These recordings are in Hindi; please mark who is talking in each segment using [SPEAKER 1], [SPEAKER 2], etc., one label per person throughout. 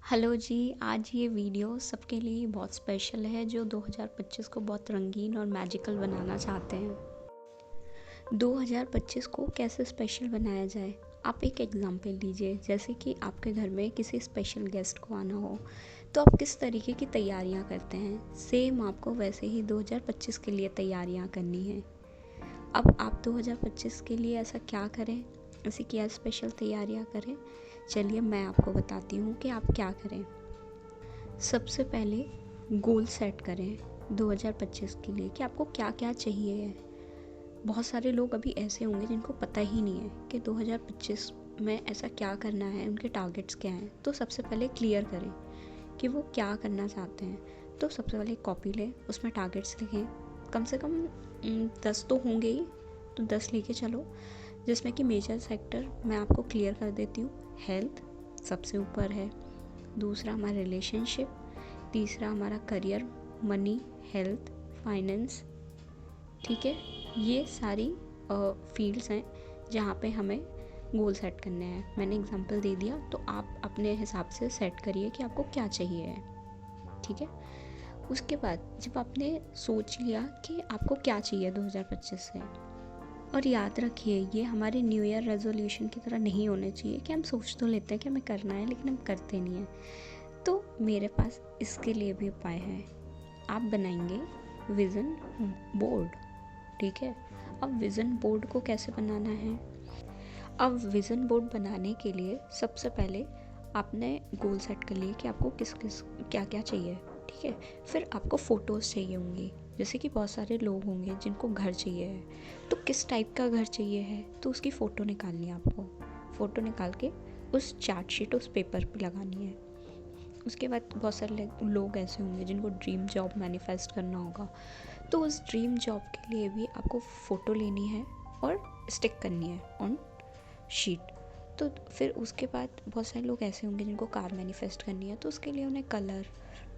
[SPEAKER 1] हेलो जी। आज ये वीडियो सबके लिए बहुत स्पेशल है जो 2025 को बहुत रंगीन और मैजिकल बनाना चाहते हैं। 2025 को कैसे स्पेशल बनाया जाए, आप एक एग्जांपल लीजिए। जैसे कि आपके घर में किसी स्पेशल गेस्ट को आना हो तो आप किस तरीके की तैयारियां करते हैं, सेम आपको वैसे ही 2025 के लिए तैयारियां करनी है। अब आप 2025 के लिए ऐसा क्या करें, ऐसी क्या स्पेशल तैयारियां करें, चलिए मैं आपको बताती हूँ कि आप क्या करें। सबसे पहले गोल सेट करें 2025 के लिए कि आपको क्या क्या चाहिए है। बहुत सारे लोग अभी ऐसे होंगे जिनको पता ही नहीं है कि 2025 में ऐसा क्या करना है, उनके टारगेट्स क्या हैं। तो सबसे पहले क्लियर करें कि वो क्या करना चाहते हैं। तो सबसे पहले कॉपी लें, उसमें टारगेट्स लिखें। कम से कम 10 तो होंगे ही, तो 10 लेके चलो, जिसमें कि मेजर सेक्टर मैं आपको क्लियर कर देती हूँ। हेल्थ सबसे ऊपर है, दूसरा हमारा रिलेशनशिप, तीसरा हमारा करियर, मनी, हेल्थ, फाइनेंस। ठीक है, ये सारी फील्ड्स हैं जहाँ पे हमें गोल सेट करने हैं। मैंने एग्जांपल दे दिया, तो आप अपने हिसाब से सेट करिए कि आपको क्या चाहिए है। ठीक है, उसके बाद जब आपने सोच लिया कि आपको क्या चाहिए 2025 से, और याद रखिए ये हमारे न्यू ईयर रेजोल्यूशन की तरह नहीं होने चाहिए कि हम सोच तो लेते हैं कि हमें करना है लेकिन हम करते नहीं हैं। तो मेरे पास इसके लिए भी उपाय है। आप बनाएंगे विज़न बोर्ड। ठीक है, अब विज़न बोर्ड को कैसे बनाना है। अब विज़न बोर्ड बनाने के लिए सबसे पहले आपने गोल सेट कर लिए कि आपको किस किस क्या क्या चाहिए। ठीक है, फिर आपको फ़ोटोज़ चाहिए होंगी। जैसे कि बहुत सारे लोग होंगे जिनको घर चाहिए है, तो किस टाइप का घर चाहिए है, तो उसकी फ़ोटो निकालनी है आपको। फ़ोटो निकाल के उस चार्ट शीट उस पेपर पे लगानी है। उसके बाद बहुत सारे लोग ऐसे होंगे जिनको ड्रीम जॉब मैनिफेस्ट करना होगा, तो उस ड्रीम जॉब के लिए भी आपको फ़ोटो लेनी है और स्टिक करनी है ऑन शीट। तो फिर उसके बाद बहुत सारे लोग ऐसे होंगे जिनको कार मैनिफेस्ट करनी है, तो उसके लिए उन्हें कलर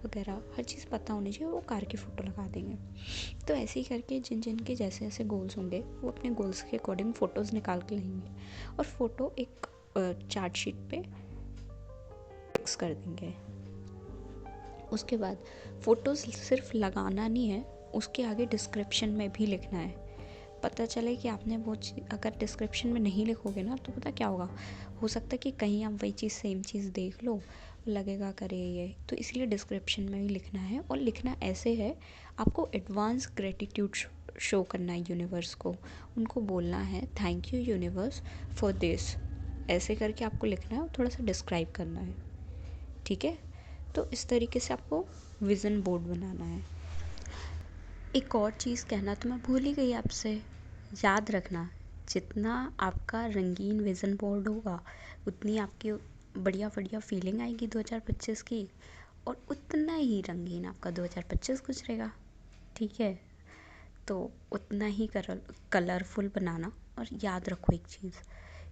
[SPEAKER 1] वगैरह हर चीज़ पता होनी चाहिए, वो कार की फ़ोटो लगा देंगे। तो ऐसे ही करके जिन जिन के जैसे जैसे गोल्स होंगे वो अपने गोल्स के अकॉर्डिंग फ़ोटोज़ निकाल के लेंगे और फ़ोटो एक चार्ट शीट पे फिक्स कर देंगे। उसके बाद फ़ोटोज़ सिर्फ लगाना नहीं है, उसके आगे डिस्क्रिप्शन में भी लिखना है। पता चले कि आपने वो चीज़ अगर डिस्क्रिप्शन में नहीं लिखोगे ना, तो पता क्या होगा, हो सकता है कि कहीं आप वही चीज़ सेम चीज़ देख लो, लगेगा करे ये, तो इसलिए डिस्क्रिप्शन में भी लिखना है। और लिखना ऐसे है, आपको एडवांस ग्रेटिट्यूड शो करना है यूनिवर्स को। उनको बोलना है thank you universe for this, ऐसे करके आपको लिखना है और थोड़ा सा डिस्क्राइब करना है। ठीक है, तो इस तरीके से आपको विज़न बोर्ड बनाना है। एक और चीज़ कहना तो मैं भूल ही गई आपसे, याद रखना, जितना आपका रंगीन विज़न बोर्ड होगा उतनी आपकी बढ़िया बढ़िया फीलिंग आएगी 2025 की, और उतना ही रंगीन आपका 2025 गुजरेगा। ठीक है, तो उतना ही कलरफुल बनाना। और याद रखो एक चीज़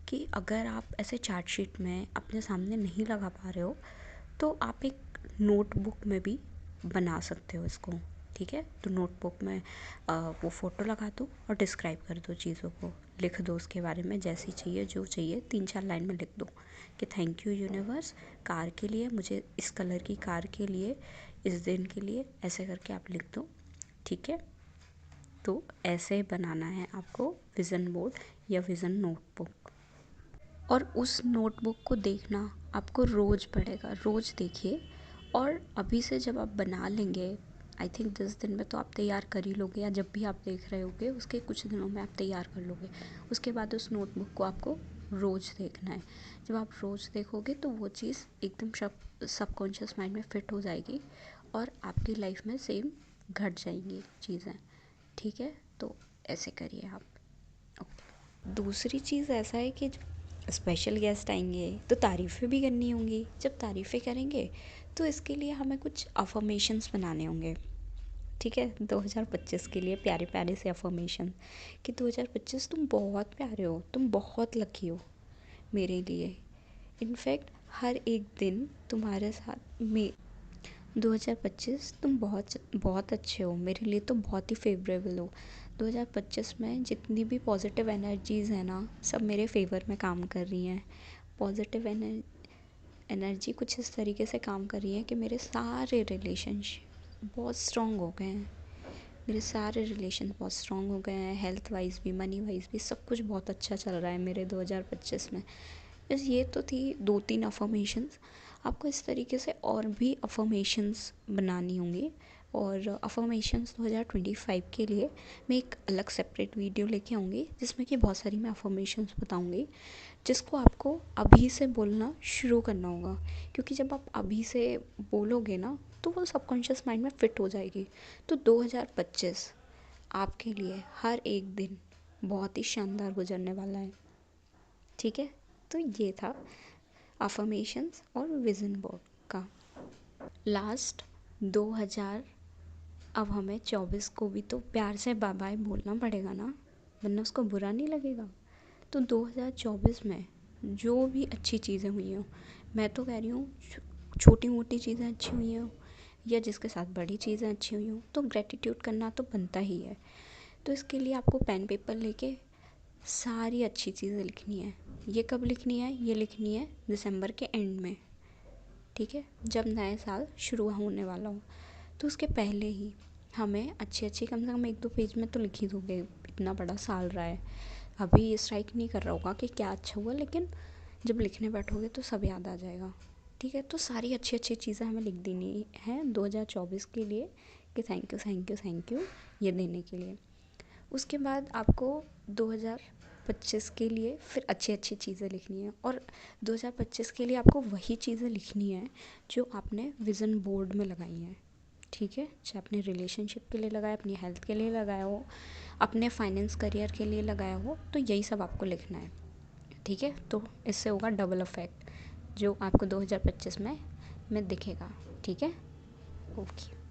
[SPEAKER 1] कि अगर आप ऐसे चार्ट शीट में अपने सामने नहीं लगा पा रहे हो, तो आप एक नोटबुक में भी बना सकते हो इसको। ठीक है, तो नोटबुक में वो फ़ोटो लगा दो और डिस्क्राइब कर दो, चीज़ों को लिख दो उसके बारे में, जैसी चाहिए जो चाहिए 3-4 लाइन में लिख दो कि थैंक यू यूनिवर्स कार के लिए, मुझे इस कलर की कार के लिए, इस दिन के लिए, ऐसे करके आप लिख दो। ठीक है, तो ऐसे बनाना है आपको विज़न बोर्ड या विज़न नोटबुक। और उस नोटबुक को देखना आपको रोज़ पड़ेगा, रोज़ देखिए। और अभी से जब आप बना लेंगे, आई थिंक 10 दिन में तो आप तैयार कर ही लोगे, या जब भी आप देख रहे होगे उसके कुछ दिनों में आप तैयार कर लोगे। उसके बाद उस नोटबुक को आपको रोज़ देखना है। जब आप रोज़ देखोगे तो वो चीज़ एकदम सबकॉन्शियस माइंड में फिट हो जाएगी और आपकी लाइफ में सेम घट जाएंगी चीज़ें। ठीक है, तो ऐसे करिए आप। ओके, दूसरी चीज़ ऐसा है कि स्पेशल गेस्ट आएंगे तो तारीफ़ें भी करनी होंगी। जब तारीफ़ें करेंगे तो इसके लिए हमें कुछ अफर्मेशंस बनाने होंगे। ठीक है, 2025 के लिए प्यारे प्यारे से अफर्मेशन कि 2025 तुम बहुत प्यारे हो, तुम बहुत लकी हो मेरे लिए। इनफैक्ट हर एक दिन तुम्हारे साथ में 2025 तुम बहुत बहुत अच्छे हो, मेरे लिए तो बहुत ही फेवरेबल हो। 2025 में जितनी भी पॉजिटिव एनर्जीज़ हैं ना, सब मेरे फेवर में काम कर रही हैं। पॉजिटिव एनर्जी कुछ इस तरीके से काम कर रही है कि मेरे सारे रिलेशनशिप बहुत स्ट्रॉन्ग हो गए हैं। मेरे सारे रिलेशन बहुत स्ट्रॉन्ग हो गए हैं, हेल्थ वाइज भी, मनी वाइज भी, सब कुछ बहुत अच्छा चल रहा है मेरे 2025 में। बस ये तो थी 2-3 अफर्मेशंस। आपको इस तरीके से और भी अफर्मेशंस बनानी होंगी, और अफर्मेशंस 2025 के लिए मैं एक अलग सेपरेट वीडियो लेके आऊँगी, जिसमें कि बहुत सारी मैं अफर्मेशंस बताऊँगी, जिसको आपको अभी से बोलना शुरू करना होगा। क्योंकि जब आप अभी से बोलोगे ना, तो वो सबकॉन्शियस माइंड में फिट हो जाएगी। तो 2025 आपके लिए हर एक दिन बहुत ही शानदार गुजरने वाला है। ठीक है, तो ये था अफर्मेशंस और विज़न बोर्ड का। लास्ट 2000, अब हमें 24 को भी तो प्यार से बाय बाय बोलना पड़ेगा ना, वरना उसको बुरा नहीं लगेगा। तो 2024 में जो भी अच्छी चीज़ें हुई हों, मैं तो कह रही हूँ छोटी मोटी चीज़ें अच्छी हुई हों या जिसके साथ बड़ी चीज़ें अच्छी हुई हों, तो ग्रेटिट्यूड करना तो बनता ही है। तो इसके लिए आपको पेन पेपर लेके सारी अच्छी चीज़ें लिखनी है। ये कब लिखनी है? ये लिखनी है दिसंबर के एंड में। ठीक है, जब नया साल शुरू होने वाला हो, तो उसके पहले ही हमें अच्छी अच्छी, कम से कम 1-2 पेज में तो लिख ही दोगे, इतना बड़ा साल रहा है। अभी ये स्ट्राइक नहीं कर रहा होगा कि क्या अच्छा हुआ, लेकिन जब लिखने बैठोगे तो सब याद आ जाएगा। ठीक है, तो सारी अच्छी अच्छी चीज़ें हमें लिख देनी है 2024 के लिए, कि thank you thank you thank you ये देने के लिए। उसके बाद आपको 2025 के लिए फिर अच्छी अच्छी चीज़ें लिखनी है, और 2025 के लिए आपको वही चीज़ें लिखनी है जो आपने विज़न बोर्ड में लगाई हैं। ठीक है, चाहे अपने रिलेशनशिप के लिए लगाया, अपनी हेल्थ के लिए लगाया हो, अपने फाइनेंस करियर के लिए लगाया हो, तो यही सब आपको लिखना है। ठीक है, तो इससे होगा डबल इफ़ेक्ट जो आपको 2025 में दिखेगा। ठीक है, ओके।